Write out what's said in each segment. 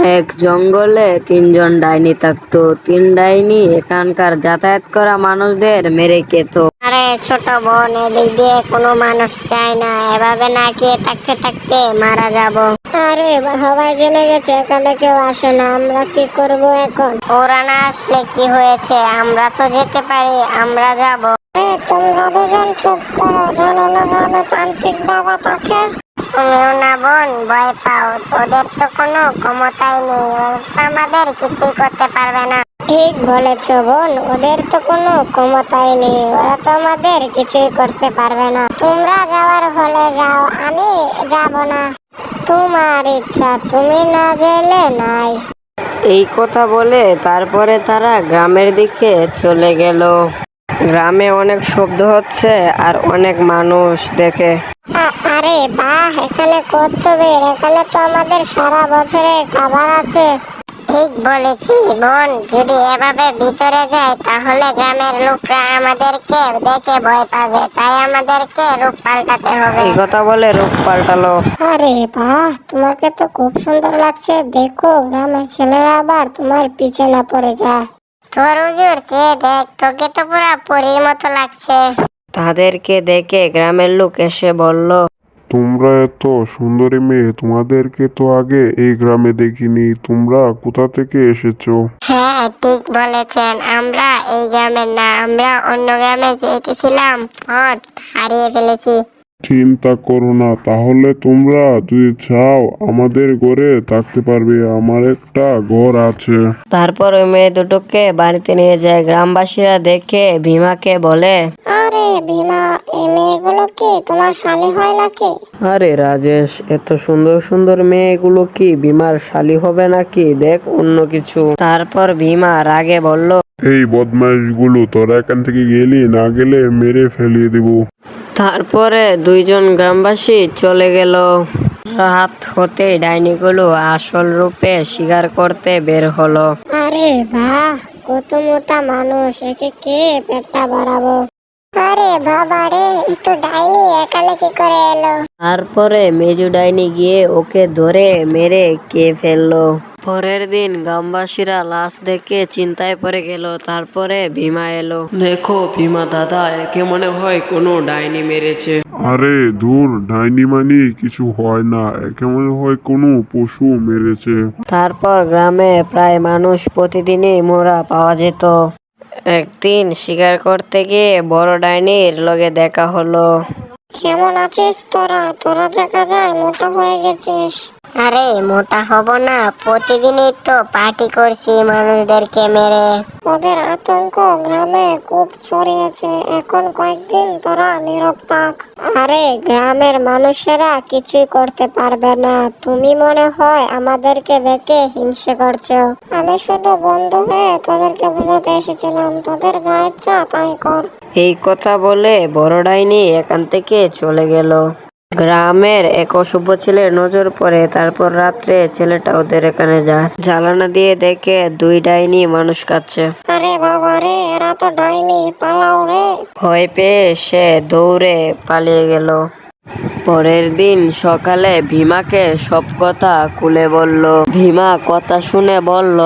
এক জঙ্গলে তিনজন ডাইনি থাকতো। তিন ডাইনি এখানকার যাতায়াত করা মানুষদের মেরে খেত। আরে ছোট বোন, এদিক দিয়ে কোনো মানুষ যায় না, এভাবে না খেয়ে থাকতে থাকতে মারা যাব। আরে সবাই জেনে গেছে এখানে কেউ আসে না, আমরা কি করব এখন? ওরা না আসলে কি হয়েছে, আমরা তো যেতে পারি, আমরা যাব। তোমরা দুজন চুপ করো, জানো না গ্রামে তান্ত্রিক বাবা থাকে? তুমিও না বোন ভয় পাও, ওদের তো কোনো ক্ষমতাই নেই, ওরা তো আমাদের কিছুই করতে পারবে না। ঠিক বলেছ বোন, ওদের তো কোনো ক্ষমতাই নেই, ওরা তো আমাদের কিছুই করতে পারবে না। তোমরা যাওয়ার হলে যাও, আমি যাব না। তোমার ইচ্ছা, তুমি না গেলে নাই। এই কথা বলে তারপরে তারা গ্রামের দিকে চলে গেল। গ্রামে অনেক শব্দ হচ্ছে আর অনেক মানুষ দেখে। আরে বাহ, এখানে কত বের, এখানে তো আমাদের সারা বছরের খাবার আছে। ঠিক বলেছি বোন, যদি এভাবে ভিতরে যাই তাহলে গ্রামের লোকরা আমাদেরকে দেখে ভয় পাবে, তাই আমাদেরকে রূপ পাল্টাতে হবে। এই কথা বলে রূপ পাল্টালো। আরে বাহ, তোমাকে তো খুব সুন্দর লাগছে, দেখো গ্রামের ছেলেরা আবার তোমার পিছে না পড়ে যায়। তোর হুজুর চেয়ে দেখ, তোকে তো পুরা পরীর মতো লাগছে। তাদেরকে দেখে গ্রামের লোক এসে বলল, তোমরা এত সুন্দরী মেয়ে, তোমাদেরকে তো আগে এই গ্রামে দেখিনি। তোমরা কোথা থেকে এসেছো? হ্যাঁ ঠিক বলেছেন, আমরা এই গ্রামের না, আমরা অন্য গ্রামে যেতেছিলাম, পথ হারিয়ে ফেলেছি। চিন্তা করো না, তাহলে তোমরা যদি চাও আমাদের ঘরে থাকতে পারবে, আমার একটা ঘর আছে। তারপর ওই মেয়ে দুটোকে বাড়িতে নিয়ে যায়। গ্রামবাসীরা দেখে ভীমাকে বলে, আরে ভীমা, এই মেয়েগুলো কি তোমার শালি হয় নাকি? আরে রাজেশ, এত সুন্দর সুন্দর মেয়েগুলো কি ভীমার শালি হবে নাকি? দেখ অন্য কিছু। তারপর ভীমা রাগে বলল, এই বদমাইশগুলো, তোরা এখান থেকে গেলি, না গেলে মেরে ফেলিয়ে দেব। তারপরে দুইজন গ্রামবাসী চলে গেল। রাত হতে ডাইনিগুলো আসল রূপে শিকার করতে বের হলো। আরে বাহ, কত মোটা মানুষ, একে কে পেটটা বাড়াবো। আরে বাবা রে, এ তো ডাইনি, এখানে কি করে এলো? তারপরে মেজু ডাইনি গিয়ে ওকে ধরে মেরে খেয়ে ফেললো। পরের দিন গ্রামবাসীরা লাশ দেখে চিন্তায় পড়ে গেল। তারপরে ভীমা এলো। দেখো ভীমা দাদা, একে মনে হয় কোনো ডাইনি মেরেছে। আরে ধুর, ডাইনি মানি কিছু হয় না, একে মনে হয় কোনো পশু মেরেছে। তারপর গ্রামে প্রায় মানুষ প্রতিদিনই মোরা পাওয়া যেত। একদিন শিকার করতে গিয়ে বড় ডাইনির লগে দেখা হলো। কেমন আছিস তোরা? তোরা দেখা যায় মোটা হয়ে গেছিস। আরে মোটা হব না, প্রতিদিনই তো পার্টি করছি মানুষদেরকে মেরে। ওদের আতঙ্ক গ্রামে খুব ছড়িয়েছে, এখন কয়েকদিন তোরা নীরব থাক। আরে গ্রামের মানুষেরা কিছুই করতে পারবে না, তুমি মনে হয় আমাদেরকে দেখে হিংসে করছো। আমি শুধু বন্ধু হয়ে তোদেরকে বোঝাতে এসেছিলাম, তোদের যা ইচ্ছা তাই কর। এই কথা বলে বড় ডাইনি এখান থেকে চলে গেল। গ্রামের এক অসভ্য ছেলের নজর পড়ে। তারপর রাত্রে ছেলেটা ওদের এখানে যায়। জ্বালানা দিয়ে দেখে দুই ডাইনি মানুষ খাচ্ছে। আরে বাবা রে, এরা তো ডাইনি, পালাও রে। ভয় পেয়ে সে দৌড়ে পালিয়ে গেল। পরের দিন সকালে ভীমাকে সব কথা খুলে বলল। ভীমা কথা শুনে বলল,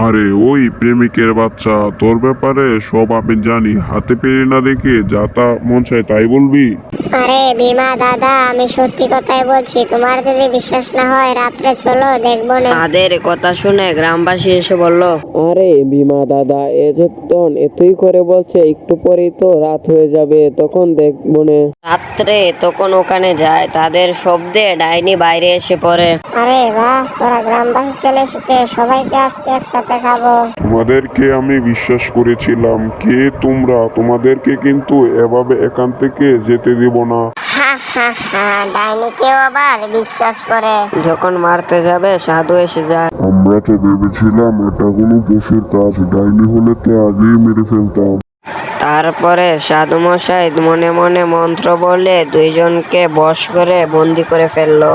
আরে ওই প্রেমিকের বাচ্চা, তোর ব্যাপারে সব আমি জানি, হাতে পেরে না দেখে যা তা মন চায় তাই বলবি? আরে ভীমা দাদা, আমি সত্যি কথাই বলছি, তোমার যদি বিশ্বাস না হয় রাত্রে চলো, দেখবো না। তাদের কথা শুনে গ্রামবাসী এসে বলল, আরে ভীমা দাদা, এ যখন এতই করে বলছে, একটু পরেই তো রাত হয়ে যাবে, তখন দেখবো না। রাত্রে তখন ওখানে যায়। তাদের শব্দে ডাইনি বাইরে এসে পড়ে। আরে বাহ, তোরা গ্রামবাসী চলে এসেছে, সবাইকে আজকে একসাথে খাবো। তোমাদেরকে আমি বিশ্বাস করেছিলাম, কে তোমরা? তোমাদেরকে কিন্তু এভাবে এখান থেকে যেতে দেব না। হা হা হা, ডাইনি কেউ আবার বিশ্বাস করে? যখন মারতে যাবে সাধু এসে যায়। আমরা তো ভেবেছিলাম এটা কোনো পশুর কাজ, ডাইনি হলে তো আগেই মেরে ফেলতাম। তারপরে সাধু মশাই মনে মনে মন্ত্র বলে দুইজনকে বশ করে বন্দি করে ফেললো।